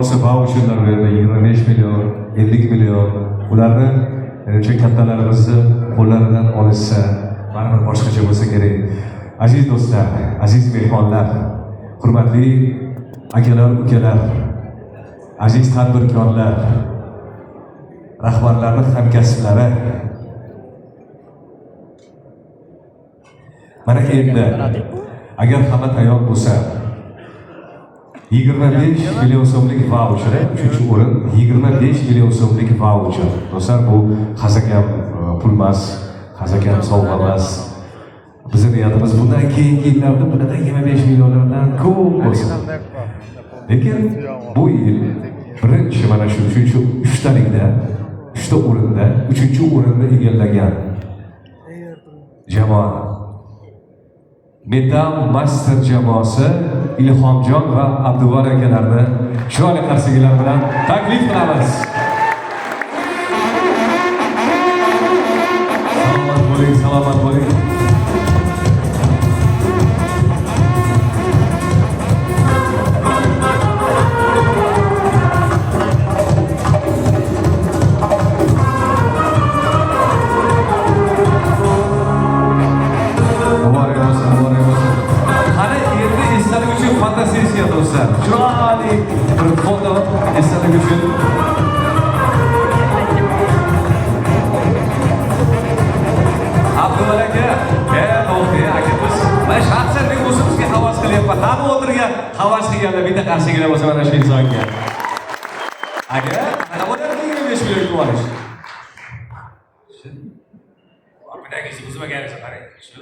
Voucherlar berdi 25 milyon, 50 milyon. Ularni menimcha kattalarimizni qo'llaridan olishsa, baribir boshqacha bo'lsa kerak. Aziz do'stlar, aziz mehmonlar, hurmatli akalar, ukalar, aziz tadbirkorlar, rahbarlarning hamkasblari. Mana endi agar hamma tayyor bo'lsa 25 million so'mlik voucher, 3-o'rin 25 million so'mlik voucher. Do'stlar, bu xazakam pul emas, xazakam sovg'a emas. Bizning niyatimiz bundan keyingi yillarda bunaqa 25 millionlardan ko'p bo'lsin. Lekin bu yil birinchi mana shu 3talikda, 3ta o'rinda 3-o'rinni egallagan jamoa Metal Master jamoasi Ilhomjon va Abduvor akalarni chiroyli qarshiliklari bilan taklif qilamiz. Salomat bo'ling, salomat bo'ling. Fotosessiya do'stlar. Chiroyli bir foto esdalik uchun. Abdullah aka, to'g'ri akamiz. Men shaxsan men o'zimizga havas qilyapman. Hamma o'tirgan havas qilganlar bitta qarshigina bo'lsa mana shu insonga. Aka, nima bo'ladi 25 million pul olish? Bunaqa o'zimga qarasa qarang. Shu.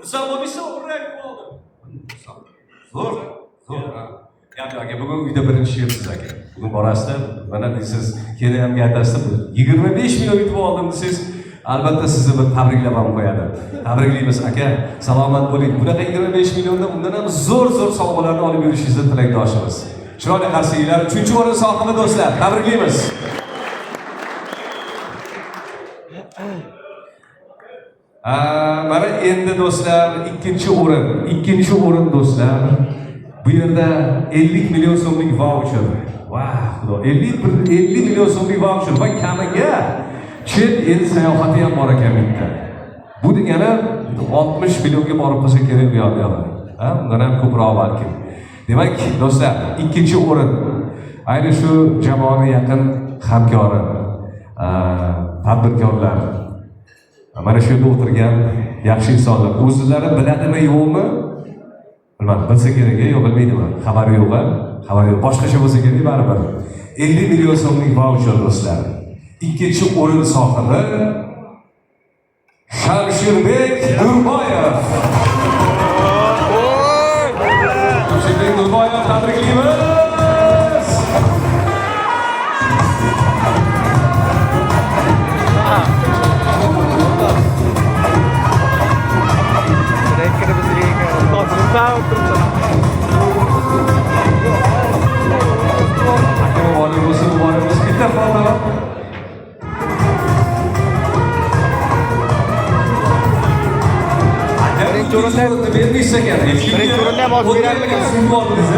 Misol bo'lmasa o'rnak bo'ldi. Zo'r. Aka, bugun uyda birinchi yilsiz aka. Bugun borasida mana deysiz, keyin ham aytasizlar, 25 million yutib oldim desiz, albatta sizni bir tabriklab ham qo'yadi. Tabriklaymiz aka, salomat bo'ling. Bunaqa 25 milliondan undan ham zo'r sovg'alarni olib yurishingizni tilakdoshimiz. Chiroyli qarshiliklar 3-o'rin sohibi do'stlar, tabriklaymiz. Mana endi do'stlar, ikkinchi o'rin do'stlar. Bu yerda 50 million so'mlik voucher. Vah, xudo, 50 million so'mlik voucher va kamiga chet el sayohati ham bor ekan bitta. Bu degani 60 millionga borib qolsa kerak bu yoqda. Ha, undan ham ko'proq balki. Demak, do'stlar, ikkinchi o'rin ayni shu jamoaning yaqin hamkori, tadbirkorlar. Mana shu yerda o'tirgan yaxshi insonlar o'zlari biladimi yo'qmi? Bilmadim, bilsa kerak yo bilmaydimi? Xabari yo'q. Boshqacha bo'lsa kerak baribir. 50 million so'mlik voucher do'stlar. Ikkinchi o'rin sohibi Shamshirbek Nurboyev. Shamshirbek Nurboyev tabriklaymiz. Bitta foto. Birinchi bermishsa kerak. Birinchi o'rinda ham olib beradigan simvolimiz.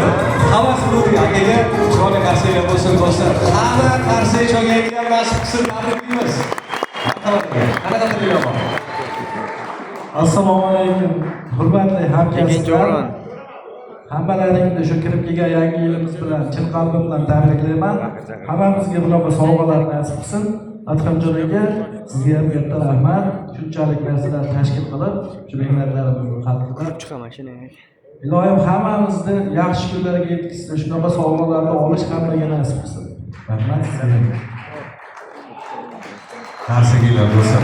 Havas qildik akaga, chiroyli qarshilab bo'lsin do'stlar. Hamma qarshi cho'gaydigan nasib qilsin, tabriklaymiz. Qanaqa tilayapman? Assalomu alaykum. Hurmatli hamkasblar. Hammalaringni shu kirib kelgan yangi yilimiz bilan chin qalbimdan tabriklayman. Hammamizga bunaqa sovg'alar nasib qilsin. Adhamjon aka, sizga ham katta rahmat. Shunchalik narsalar tashkil qilib, shu mehnatlarimizni qattiqlab chiqaman shuni. Ilohim hammamizni yaxshi kunlarga yetkazsin. Shunaqa sovg'alarni olish hammaga nasib qilsin. Rahmat sizlarga. Qarshiliklari do'stlar.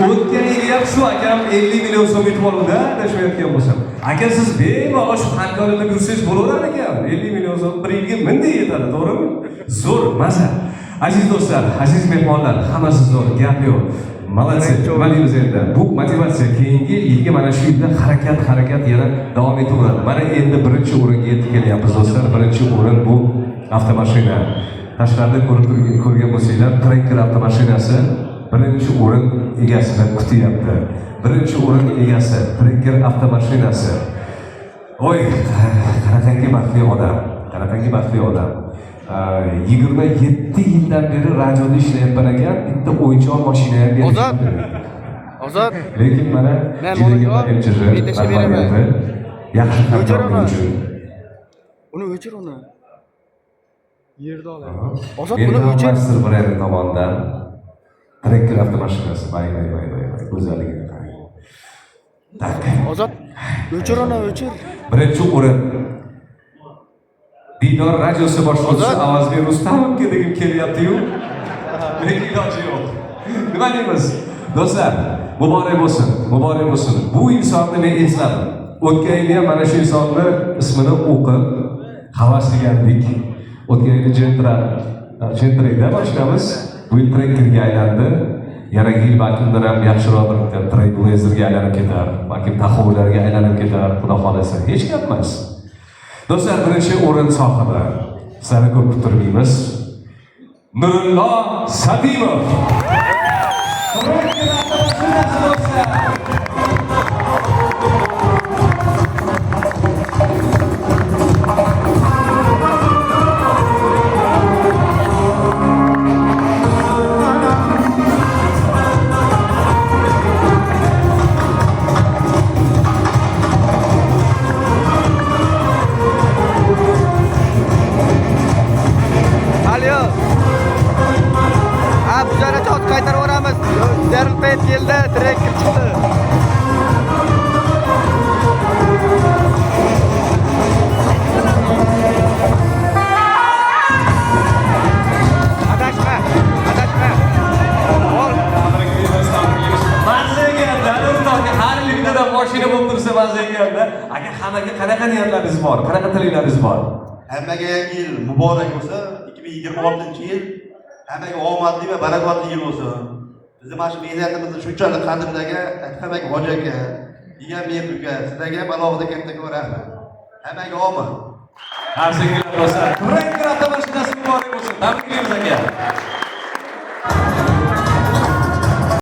O'tgan yil ham shu akam 50 million so'm yutib oldi-da, adashmayotgan bo'lsam. Aka, siz bemalol shu hamkorlikda yursangiz bo'laverar ekan. 50 million so'm bir yilga menda yetadi, to'g'rimi? Zo'r, maza. Aziz do'stlar, aziz mehmonlar, hammasi zo'r, gap yo'q. Молодцы. Nima deymiz endi? Bu motivatsiya keyingi yilga mana shu yilda harakat yana davom etaveradi. Mana endi birinchi o'ringa yetib kelyapmiz do'stlar. Birinchi o'rin bu avtomashina. Tashqarida ko'rgan bo'lsanglar, Tracker avtomashinasi birinchi o'rin egasini kutyapti. Birinchi o'rin egasi Tracker avtomashinasi. Oy, qanaqangi baxtli odam. qanaqangi baxtli odam. 27 yildan beri radioda ishlayapman ekan, bitta o'yinchoq mashina ham berishdi. Ozod. Lekin mana juda rahmat. Yaxshi hamkorlik uchun. Uni o'chir uni. Yerda oladi. Ozod buni o'chir. Master brendi tomonidan Tracker avtomashinasi vay. Go'zalligiga qarang. Tak. Ozod. O'chir uni, o'chir. Birinchi o'rin. Didor radiosi boshlovchisi Avazbek Rustamovga degim kelyapti-yu. Lekin iloji yo'q. Nima deymiz? Do'stlar, muborak bo'lsin. Bu insonni men esladim. O'tgan yili ham mana shu insonni ismini o'qib havas qilgandik. O'tgan yili Gentray'da boshlaymiz. Bu yil Tracker'ga aylandi. Yana yil balki undan ham yaxshiroq bir Trailblazer'ga aylanib ketar, balki Taxovlarga aylanib ketar, xudo xolasa. Hech gap emas. Do'stlar, birinchi o'rin sohibi. Sizlarni ko'p kuttirmaymiz. Nurullo Sadimov. Keldi, Tracker chiqdi. Adashma. Har yilda mashina bo'lib tursa mazaganda, aka hammaga qanaqa niyatlaringiz bor? Qanaqa tilaklaringiz bor? Hammaga yangi yil muborak bo'lsa, 2026-yil hammaga omadli va barakotli yil bo'lsin. Bizim mana shu mehnatimizni shunchalik qadrlaga hammaga hoji aka, degan men uka, sizlarga balovida katta rahmat. Hammaga omad. Har sevgili do'stlar, Tracker avtomashinasi muborak bo'lsin. Tabriklaymiz aka.